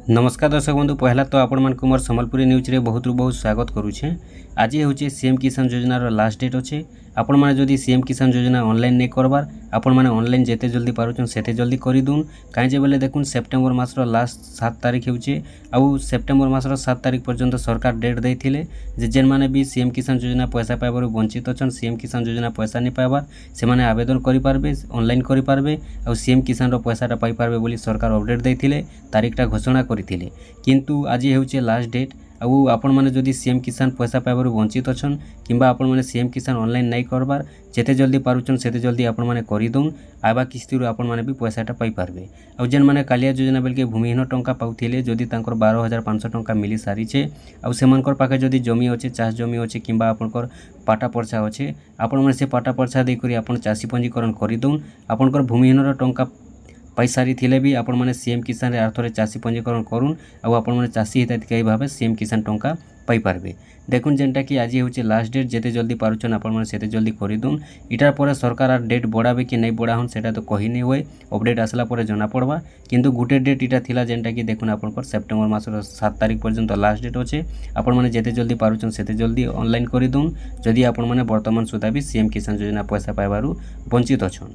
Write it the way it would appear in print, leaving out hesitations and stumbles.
नमस्कार दर्शक बंधु पहला तो आपण मानक मोर संबलपुरी न्यूज रे बहुत स्वागत करुछे। आज होचे सीएम किसान योजना रो लास्ट डेट अच्छे। आपण माने जदि सीएम किसान योजना ऑनलाइन नहीं करबार आपण माने ऑनलाइन जेते जल्दी पारुछन सेते जल्दी करि दून काहे जे बेले देखुन सेप्टेम्बर मास रो लास्ट 7 तारीख होचे आउ सेप्टेम्बर मास रो 7 तारीख पर्यंत सरकार डेट देथिले जे जेन माने भी सीएम किसान योजना पैसा पाइबार वंचित अछन सीएम किसान योजना पैसा नहीं पाइबार से माने आवेदन करि पारबे ऑनलाइन करि पारबे आउ सीएम किसान रो पैसाटा पाइ पारबे बोली सरकार अपडेट देथिले तारीखटा घोषणा करथिले। किंतु आज होचे लास्ट डेट आउ आपण माने जदि सीएम किसान पैसा पाइबार वंचित अछन किंबा आपण माने सीएम किसान ऑनलाइन नहीं करबार जेते जल्दी पारुछन सेते जल्दी आपण माने करि दउन आबा किस्ती आपण माने भी पैसाटा पाइ पारबे। आउ जेन माने कालिया योजना बेल के भूमिहीन टंका पाउथिले जदि तांकर 12500 टंका मिली सारी छे आउ सेमानकर पाखे जदि जमी अच्छे चाष जमी अच्छे किंबा आपनकर पाटा पर्छा अच्छे आपण माने से पाटा पर्छा दे करी आपण चासी पंजीकरण करि दउन आपनकर भूमिहीन टंका पाई सारी थिले भी आपण माने सीएम किसान रे आर्थरे चासी पंजीकरण करूँ आउ आपण माने चासी हिताधिकारी भाबे सीएम किसान टंका पाई पारबे। देखुन जेनटा कि आज होचे लास्ट डेट जेते जल्दी पारुछन आपण माने सेते जल्दी करि दून इटार पर सरकार आर डेट बढ़ाबे कि नहीं बढ़ाहन सेटा तो कहि नहीं होय अपडेट आसला पर जना पड़वा। किंतु गुटे डेट इटा थिला जेनटा कि देखुन आपनकर सेप्टेम्बर मासर 7 तारीख पर्यंत लास्ट डेट अच्छे आपण माने जेते जल्दी पारुछन सेते जल्दी ऑनलाइन करि दून जदि आपण माने वर्तमान सुधा भी सीएम किसान योजना पैसा पाइबारु वंचित अछन।